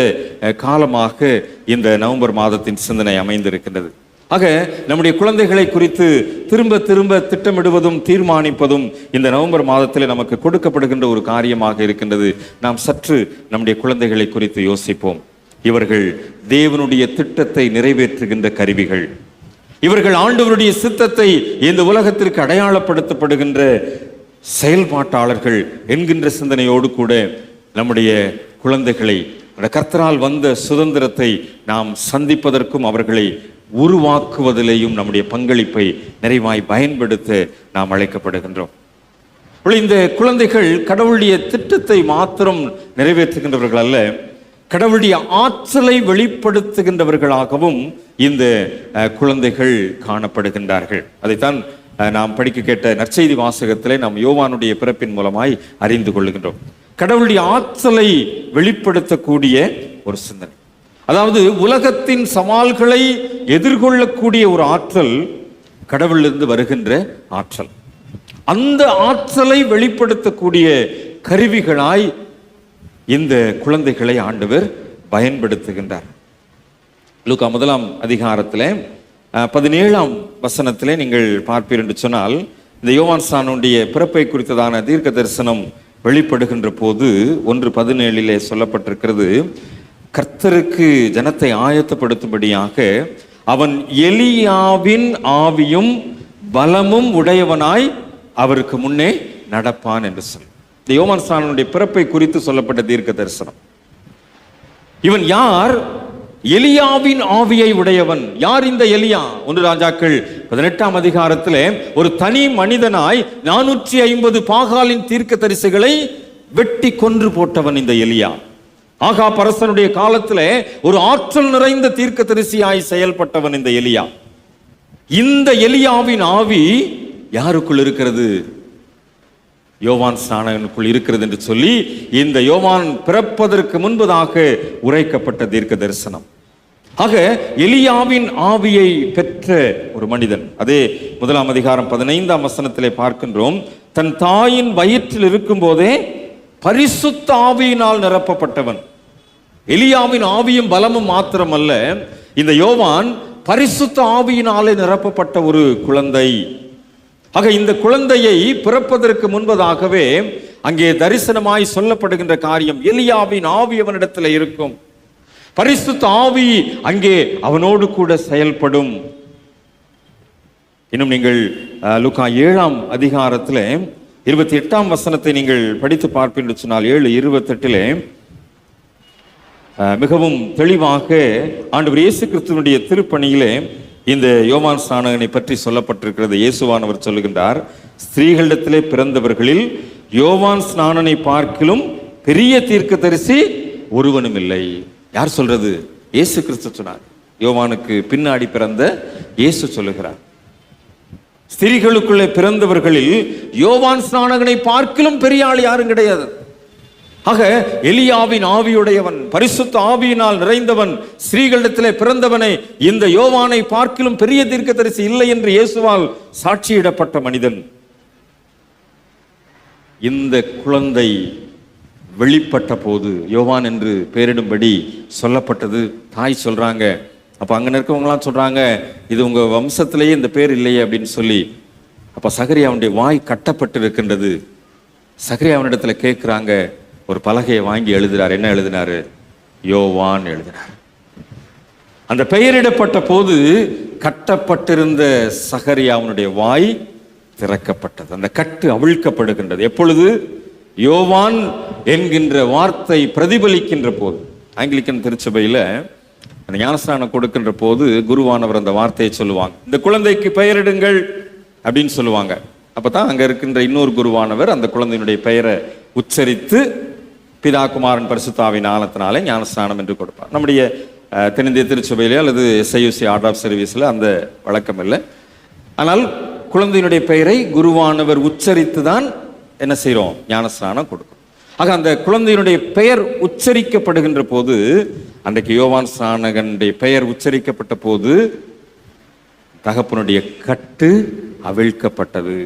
காலமாக இந்த நவம்பர் மாதத்தின் சிந்தனை அமைந்திருக்கின்றது. ஆக நம்முடைய குழந்தைகளை குறித்து திரும்ப திரும்ப திட்டமிடுவதும் தீர்மானிப்பதும் இந்த நவம்பர் மாதத்தில் நமக்கு கொடுக்கப்படுகின்ற ஒரு காரியமாக இருக்கின்றது. நாம் சற்று நம்முடைய குழந்தைகளை குறித்து யோசிப்போம். இவர்கள் தேவனுடைய திட்டத்தை நிறைவேற்றுகின்ற கருவிகள். இவர்கள் ஆண்டவருடைய சித்தத்தை இந்த உலகத்திற்கு அடையாளப்படுத்தப்படுகின்ற செயல்பாட்டாளர்கள் என்கின்ற சிந்தனையோடு கூட நம்முடைய குழந்தைகளை கர்த்தரால் வந்த சுதந்திரத்தை நாம் சந்திப்பதற்கும் அவர்களை உருவாக்குவதிலேயும் நம்முடைய பங்களிப்பை நிறைவாய் பயன்படுத்த நாம் அழைக்கப்படுகின்றோம். இந்த குழந்தைகள் கடவுளுடைய திட்டத்தை மாத்திரம் நிறைவேற்றுகின்றவர்கள் அல்ல, கடவுளுடைய ஆற்றலை வெளிப்படுத்துகின்றவர்களாகவும் இந்த குழந்தைகள் காணப்படுகின்றார்கள். அதைத்தான் நாம் படிக்க கேட்ட நற்செய்தி வாசகத்திலே நாம் யோவானுடைய பிறப்பின் மூலமாய் அறிந்து கொள்ளுகின்றோம். கடவுளுடைய ஆற்றலை வெளிப்படுத்தக்கூடிய ஒரு சிந்தனை, அதாவது உலகத்தின் சவால்களை எதிர்கொள்ளக்கூடிய ஒரு ஆற்றல் கடவுளிலிருந்து வருகின்ற ஆற்றல். அந்த ஆற்றலை வெளிப்படுத்தக்கூடிய கருவிகளாய் இந்த குழந்தைகளை ஆண்டவர் பயன்படுத்துகின்றார். லூக்கா 1ஆம் அதிகாரத்திலே 17ஆம் வசனத்திலே நீங்கள் பார்ப்பீர் என்று சொன்னால், இந்த யோவான் ஸ்நானனுடைய பிறப்பை குறித்ததான தீர்க்க தரிசனம் வெளிப்படுகின்ற போது 1:17 சொல்லப்பட்டிருக்கிறது, கர்த்தருக்கு ஜனத்தை ஆயத்தப்படுத்தும்படியாக அவன் எலியாவின் ஆவியும் பலமும் உடையவனாய் அவருக்கு முன்னே நடப்பான் என்று சொல். இந்த யோவான் ஸ்நானனுடைய பிறப்பை குறித்து சொல்லப்பட்ட தீர்க்க தரிசனம். இவன் யார்? எலியாவின் ஆவியை உடையவன். யார் இந்த எலியா? 1 ராஜாக்கள் 18ஆம் அதிகாரத்திலே ஒரு தனி மனிதனாய் 450 பாகாலின் தீர்க்க தரிசிகளை வெட்டி கொன்று போட்டவன் இந்த எலியா. ஆகாப் அரசனுடைய காலத்திலே ஒரு ஆற்றல் நிறைந்த தீர்க்க தரிசியாய் செயல்பட்டவன் இந்த எலியா. இந்த எலியாவின் ஆவி யாருக்குள் இருக்கிறது? யோவான் ஸ்நானனுக்குள் இருக்கிறது என்று சொல்லி இந்த யோவான் பிறப்பதற்கு முன்பதாக உரைக்கப்பட்ட தீர்க்க தரிசனம். ஆக எலியாவின் ஆவியை பெற்ற ஒரு மனிதன். அதே 1ஆம் அதிகாரம் 15ஆம் வசனத்திலே பார்க்கின்றோம், தன் தாயின் வயிற்றில் இருக்கும் போதே பரிசுத்த ஆவியினால் நிரப்பப்பட்டவன். எலியாவின் ஆவியும் பலமும் மாத்திரமல்ல, இந்த யோவான் பரிசுத்த ஆவியினாலே நிரப்பப்பட்ட ஒரு குழந்தை. ஆக இந்த குழந்தையை பிறப்பதற்கு முன்பதாகவே அங்கே தரிசனமாய் சொல்லப்படுகின்ற காரியம், எலியாவின் ஆவி அவனிடத்தில் இருக்கும், பரிசுத்த ஆவி அங்கே அவனோடு கூட செயல்படும். இன்னும் நீங்கள் லூக்கா 7ஆம் அதிகாரத்தில் 28ஆம் வசனத்தை நீங்கள் படித்து பார்ப்பீர்கள் சொன்னால் 7:28 மிகவும் தெளிவாக ஆண்டவர் இயேசு கிறிஸ்துவினுடைய திருப்பணியிலே இந்த யோவான் ஸ்நானகனை பற்றி சொல்லப்பட்டிருக்கிறது. இயேசுவானவர் சொல்லுகின்றார், ஸ்திரீகளிடத்திலே பிறந்தவர்களில் யோவான் ஸ்நானனை பார்க்கிலும் பெரிய தீர்க்கதரிசி ஒருவனும் இல்லை. யார் சொல்றது? இயேசு கிறிஸ்து சொன்னார். யோவானுக்கு பின்னாடி பிறந்த இயேசு சொல்லுகிறார், ஸ்திரீகளுக்குள்ளே பிறந்தவர்களில் யோவான் ஸ்நானகனை பார்க்கிலும் பெரிய ஆள் யாரும் கிடையாது. ஆக எலியாவின் ஆவியுடையவன், பரிசுத்த ஆவியினால் நிறைந்தவன், ஸ்திரீகளிடத்திலே பிறந்தவனை, இந்த யோவானை பார்க்கிலும் பெரிய தீர்க்கதரிசி இல்லை என்று இயேசுவால் சாட்சியிடப்பட்ட மனிதன். இந்த குழந்தை வெளிப்பட்ட போது யோவான் என்று பெயரிடும்படி சொல்லப்பட்டது. தாய் சொல்றாங்க, அப்ப அங்க இருக்கவங்களாம் சொல்றாங்க, இது உங்க வம்சத்திலேயே இந்த பேர் இல்லையே அப்படின்னு சொல்லி. அப்ப சகரியாவுடைய வாய் கட்டப்பட்டு இருக்கின்றது. சகரியாவினிடத்துல கேட்கிறாங்க, ஒரு பலகையை வாங்கி எழுதுறார். என்ன எழுதினாரு? யோவான் எழுதினார். அந்த பெயரிடப்பட்ட போது கட்டப்பட்டிருந்த சகரியாவுடைய வாய் திறக்கப்பட்டது. அந்த கட்டு அவிழ்க்கப்படுகின்றது. எப்பொழுது? யோவான் என்கின்ற வார்த்தை பிரதிபலிக்கின்ற போது. ஆங்கிலிக்கன் திருச்சபையில் அந்த ஞானஸ்நானம் கொடுக்கின்ற போது குருவானவர் அந்த வார்த்தையை சொல்லுவாங்க, இந்த குழந்தைக்கு பெயரிடுங்கள் அப்படின்னு சொல்லுவாங்க. அப்பதான் அங்க இருக்கின்ற இன்னொரு குருவானவர் அந்த குழந்தையினுடைய பெயரை உச்சரித்து பிதா குமாரன் பரிசுத்தாவின் நாமத்தினாலே ஞானஸ்நானம் என்று கொடுப்பார். நம்முடைய தென்னிந்திய திருச்சபையிலே அல்லது SIUC ஆர்டர் ஆஃப் சர்வீஸில் அந்த வழக்கம் இல்லை. ஆனால் குழந்தையினுடைய பெயரை குருவானவர் உச்சரித்து தான் என்ன செய்கிறோம், ஞானஸ்நானம் கொடுக்கும். ஆக அந்த குழந்தையினுடைய பெயர் உச்சரிக்கப்படுகின்ற போது, அன்றைக்கு யோவான் ஸ்நானகனுடைய பெயர் உச்சரிக்கப்பட்ட போது தகப்பனுடைய கட்டு அவிழ்க்கப்பட்டது.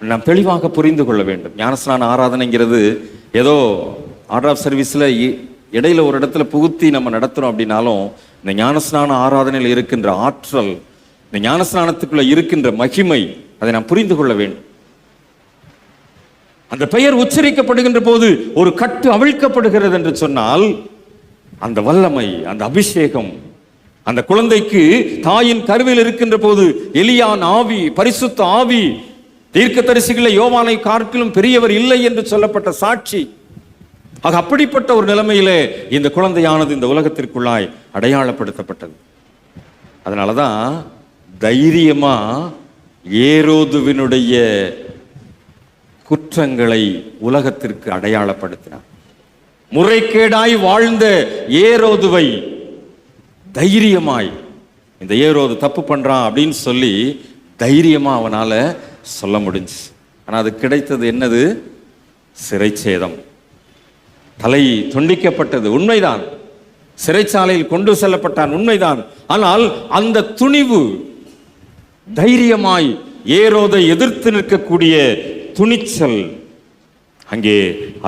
நாம் தெளிவாக புரிந்து கொள்ள வேண்டும். ஞானஸ்நான ஆராதனைங்கிறது ஏதோ ஆர்டர் ஆஃப் சர்வீஸில் இடையில ஒரு இடத்துல புகுத்தி நம்ம நடத்துகிறோம் அப்படின்னாலும், இந்த ஞானஸ்நான ஆராதனையில் இருக்கின்ற ஆற்றல், இந்த ஞானஸ்நானத்துக்குள்ள இருக்கின்ற மகிமை, அதை நாம் புரிந்து கொள்ள வேண்டும். அந்த பெயர் உச்சரிக்கப்படுகின்ற போது ஒரு கட்டு அவிழ்க்கப்படுகிறது என்று சொன்னால், அந்த வல்லமை, அந்த அபிஷேகம் அந்த குழந்தைக்கு தாயின் கருவில் இருக்கின்ற போது எலியான் ஆவி, பரிசுத்த ஆவி, தீர்க்கதரிசிகளை யோவானை காட்டிலும் பெரியவர் இல்லை என்று சொல்லப்பட்ட சாட்சி. ஆக அப்படிப்பட்ட ஒரு நிலைமையிலே இந்த குழந்தையானது இந்த உலகத்திற்குள்ளாய் அடையாளப்படுத்தப்பட்டது. அதனாலதான் தைரியமா ஏரோதுவினுடைய குற்றங்களை உலகத்திற்கு அடையாளப்படுத்தினார். முறைகேடாய் வாழ்ந்த ஏரோதுவை தைரியமாய், இந்த ஏரோது தப்பு பண்றான் அப்படின்னு சொல்லி தைரியமா அவனால சொல்ல முடிஞ்சு. ஆனா அது கிடைத்தது என்னது? சிறைச்சேதம். தலை துண்டிக்கப்பட்டது உண்மைதான், சிறைச்சாலையில் கொண்டு செல்லப்பட்டான் உண்மைதான். ஆனால் அந்த துணிவு, தைரியமாய் ஏரோதை எதிர்த்து நிற்கக்கூடிய துணிச்சல் அங்கே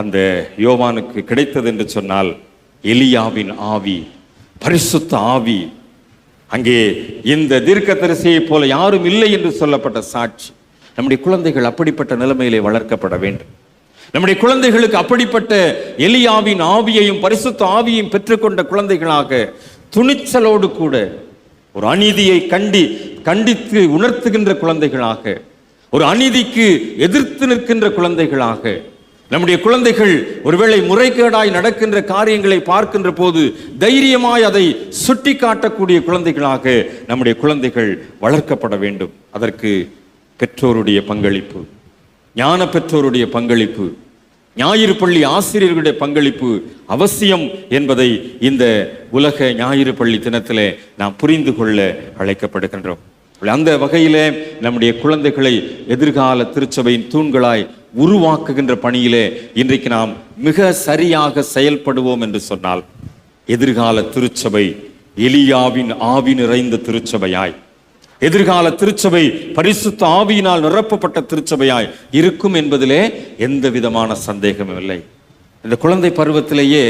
அந்த யோவானுக்கு கிடைத்தது என்று சொன்னால், எலியாவின் ஆவி, பரிசுத்த ஆவி, அங்கே இந்த தீர்க்கதரிசியை போல யாரும் இல்லை என்று சொல்லப்பட்ட சாட்சி. நம்முடைய குழந்தைகள் அப்படிப்பட்ட நிலைமையிலே வளர்க்கப்பட வேண்டும். நம்முடைய குழந்தைகளுக்கு அப்படிப்பட்ட எலியாவின் ஆவியையும் பரிசுத்த ஆவியையும் பெற்றுக்கொண்ட குழந்தைகளாக, துணிச்சலோடு கூட ஒரு அநீதியை கண்டித்து உணர்த்துகின்ற குழந்தைகளாக, ஒரு அநீதிக்கு எதிர்த்து நிற்கின்ற குழந்தைகளாக, நம்முடைய குழந்தைகள் ஒருவேளை முறைகேடாய் நடக்கின்ற காரியங்களை பார்க்கின்ற போது தைரியமாய் அதை சுட்டி காட்டக்கூடிய குழந்தைகளாக நம்முடைய குழந்தைகள் வளர்க்கப்பட வேண்டும். அதற்கு பெற்றோருடைய பங்களிப்பு, ஞான பெற்றோருடைய பங்களிப்பு, ஞாயிறு பள்ளி ஆசிரியர்களுடைய பங்களிப்பு அவசியம் என்பதை இந்த உலக ஞாயிறு பள்ளி தினத்திலே நாம் புரிந்து கொள்ள அழைக்கப்படுகின்றோம். அந்த வகையிலே நம்முடைய குழந்தைகளை எதிர்கால திருச்சபையின் தூண்களாய் உருவாக்குகின்ற பணியிலே இன்றைக்கு நாம் மிக சரியாக செயல்படுவோம் என்று சொன்னால், எதிர்கால திருச்சபை எலியாவின் ஆவி நிறைந்த திருச்சபையாய், எதிர்கால திருச்சபை பரிசுத்த ஆவியினால் நிரப்பப்பட்ட திருச்சபையாய் இருக்கும் என்பதிலே எந்த விதமான சந்தேகமும் இல்லை. இந்த குழந்தை பருவத்திலேயே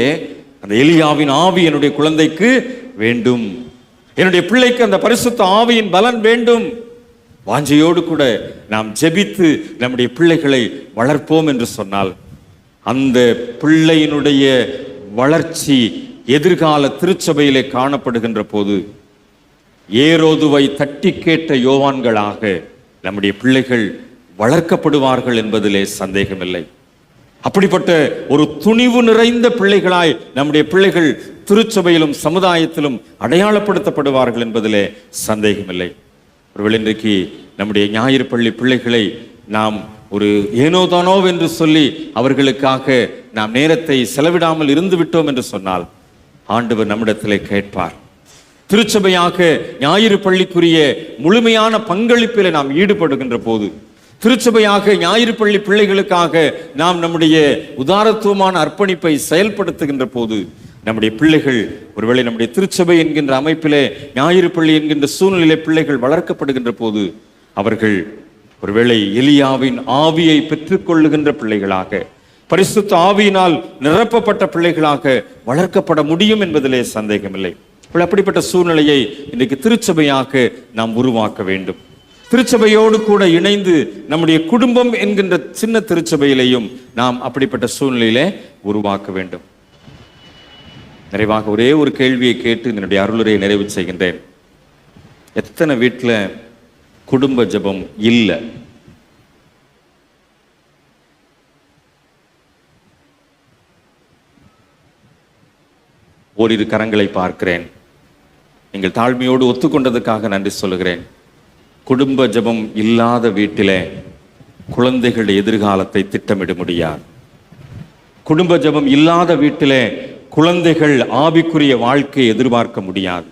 அந்த எலியாவின் ஆவி என்னுடைய குழந்தைக்கு வேண்டும், என்னுடைய பிள்ளைக்கு அந்த பரிசுத்த ஆவியின் பலன் வேண்டும். வாஞ்சையோடு கூட நாம் ஜெபித்து நம்முடைய பிள்ளைகளை வளர்ப்போம் என்று சொன்னால், அந்த பிள்ளையினுடைய வளர்ச்சி எதிர்கால திருச்சபையிலே காணப்படுகின்ற போது ஏரோதுவை தட்டி கேட்ட யோவான்களாக நம்முடைய பிள்ளைகள் வளர்க்கப்படுவார்கள் என்பதிலே சந்தேகமில்லை. அப்படிப்பட்ட ஒரு துணிவு நிறைந்த பிள்ளைகளாய் நம்முடைய பிள்ளைகள் திருச்சபையிலும் சமுதாயத்திலும் அடையாளப்படுத்தப்படுவார்கள் என்பதிலே சந்தேகமில்லை. ஒருவேளை இன்றைக்கு நம்முடைய ஞாயிறு பள்ளி பிள்ளைகளை நாம் ஒரு ஏனோதானோ என்று சொல்லி அவர்களுக்காக நாம் நேரத்தை செலவிடாமல் இருந்து விட்டோம் என்று சொன்னால், ஆண்டவர் நம்மிடத்திலே கேட்பார். திருச்சபையாக ஞாயிறு பள்ளிக்குரிய முழுமையான பங்களிப்பில் நாம் ஈடுபடுகின்ற போது, திருச்சபையாக ஞாயிறு பள்ளி பிள்ளைகளுக்காக நாம் நம்முடைய உதாரத்துவமான அர்ப்பணிப்பை செயல்படுத்துகின்ற போது, நம்முடைய பிள்ளைகள் ஒருவேளை நம்முடைய திருச்சபை என்கின்ற அமைப்பிலே ஞாயிறு பள்ளி என்கின்ற சூழ்நிலை பிள்ளைகள் வளர்க்கப்படுகின்ற போது, அவர்கள் ஒருவேளை எலியாவின் ஆவியை பெற்றுக்கொள்ளுகின்ற பிள்ளைகளாக, பரிசுத்த ஆவியினால் நிரப்பப்பட்ட பிள்ளைகளாக வளர்க்கப்பட முடியும் என்பதிலே சந்தேகமில்லை. அப்படிப்பட்ட சூழ்நிலையை இன்றைக்கு திருச்சபையாக நாம் உருவாக்க வேண்டும். திருச்சபையோடு கூட இணைந்து நம்முடைய குடும்பம் என்கின்ற சின்ன திருச்சபையிலையும் நாம் அப்படிப்பட்ட சூழ்நிலையிலே உருவாக்க வேண்டும். நிறைவாக ஒரே ஒரு கேள்வியை கேட்டு என்னுடைய அருளுரையை நிறைவு செய்கின்றேன். எத்தனை வீட்டில் குடும்ப ஜெபம் இல்லை? ஓரிரு கரங்களை பார்க்கிறேன். நீங்கள் தாழ்மையோடு ஒத்துக்கொண்டதுக்காக நன்றி சொல்லுகிறேன். குடும்ப ஜெபம் இல்லாத வீட்டிலே குழந்தைகள் எதிர்காலத்தை திட்டமிட முடியாது. குடும்ப ஜெபம் இல்லாத வீட்டிலே குழந்தைகள் ஆவிக்குரிய வாழ்க்கையை எதிர்பார்க்க முடியாது.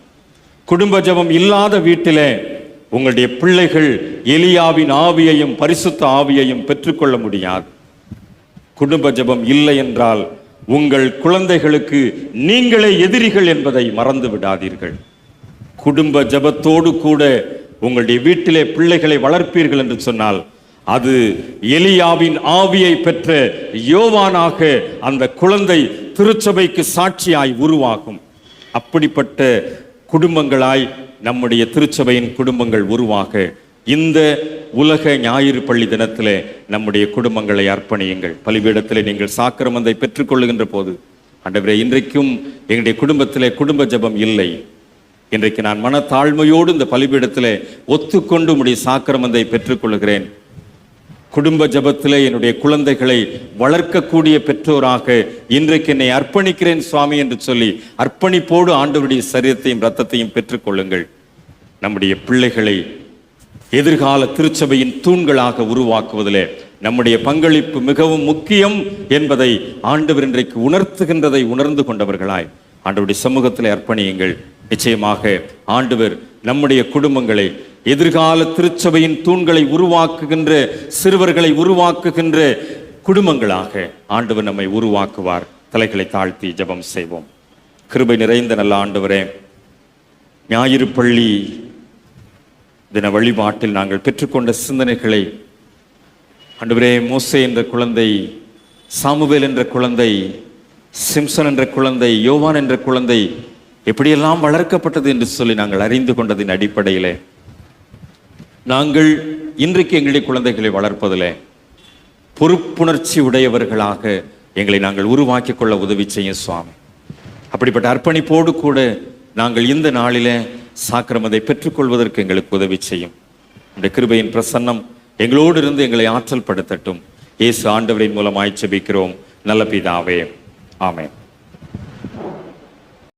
குடும்ப ஜெபம் இல்லாத வீட்டிலே உங்களுடைய பிள்ளைகள் எலியாவின் ஆவியையும் பரிசுத்த ஆவியையும் பெற்றுக்கொள்ள முடியாது. குடும்ப ஜெபம் இல்லை என்றால் உங்கள் குழந்தைகளுக்கு நீங்களே எதிரிகள் என்பதை மறந்து விடாதீர்கள். குடும்ப ஜெபத்தோடு கூட உங்களுடைய வீட்டிலே பிள்ளைகளை வளர்ப்பீர்கள் என்று சொன்னால் அது எலியாவின் ஆவியை பெற்ற யோவானாக அந்த குழந்தை திருச்சபைக்கு சாட்சியாய் உருவாகும். அப்படிப்பட்ட குடும்பங்களாய் நம்முடைய திருச்சபையின் குடும்பங்கள் உருவாக இந்த உலக ஞாயிறு பள்ளி தினத்திலே நம்முடைய குடும்பங்களை அர்ப்பணியுங்கள். பலிபீடத்திலே நீங்கள் சாக்கிரமந்தை பெற்றுக்கொள்ளுகின்ற போது, ஆண்டவரே, இன்றைக்கும் எங்களுடைய குடும்பத்திலே குடும்ப ஜெபம் இல்லை, இன்றைக்கு நான் மனத்தாழ்மையோடு இந்த பலிபீடத்திலே ஒத்துக்கொண்டு உம்முடைய சாக்கிரமந்தை பெற்றுக்கொள்கிறேன். குடும்ப ஜெபத்திலே என்னுடைய குழந்தைகளை வளர்க்கக்கூடிய பெற்றோராக இன்றைக்கு என்னை அர்ப்பணிக்கிறேன் சுவாமி என்று சொல்லி அர்ப்பணிப்போடு ஆண்டவருடைய சரீரத்தையும் இரத்தத்தையும் பெற்றுக்கொள்ளுங்கள். நம்முடைய பிள்ளைகளை எதிர்கால திருச்சபையின் தூண்களாக உருவாக்குவதிலே நம்முடைய பங்களிப்பு மிகவும் முக்கியம் என்பதை ஆண்டவர் இன்றைக்கு உணர்த்துகின்றதை உணர்ந்து கொண்டவர்களாய் ஆண்டவருடைய சமூகத்திலே அர்ப்பணியுங்கள். நிச்சயமாக ஆண்டவர் நம்முடைய குடும்பங்களை எதிர்கால திருச்சபையின் தூண்களை உருவாக்குகின்ற, சிறுவர்களை உருவாக்குகின்ற குடும்பங்களாக ஆண்டவர் நம்மை உருவாக்குவார். தலைகளை தாழ்த்தி ஜெபம் செய்வோம். கிருபை நிறைந்த நல்ல ஆண்டவரே, ஞாயிறு பள்ளி தின வழிபாட்டில் நாங்கள் பெற்றுக்கொண்ட சிந்தனைகளை ஆண்டவரே, மோசே என்ற குழந்தை, சாமுவேல் என்ற குழந்தை, சிம்சன் என்ற குழந்தை, யோவான் என்ற குழந்தை எப்படியெல்லாம் வளர்க்கப்பட்டது என்று சொல்லி நாங்கள் அறிந்து கொண்டதின் அடிப்படையிலே நாங்கள் இன்றைக்கு எங்களுடைய குழந்தைகளை வளர்ப்பதிலே பொறுப்புணர்ச்சி உடையவர்களாக எங்களை நாங்கள் உருவாக்கி கொள்ள உதவி செய்யும் சுவாமி. அப்படிப்பட்ட அர்ப்பணிப்போடு கூட நாங்கள் இந்த நாளிலே சாக்கிரமத்தை பெற்றுக்கொள்வதற்கு எங்களுக்கு உதவி செய்யும். இந்த கிருபையின் பிரசன்னம் எங்களோடு இருந்து எங்களை ஆற்றல் படுத்தட்டும். இயேசு ஆண்டவரின் மூலமாய் ஜெபிக்கிறோம் நல்ல பிதாவே, ஆமென்.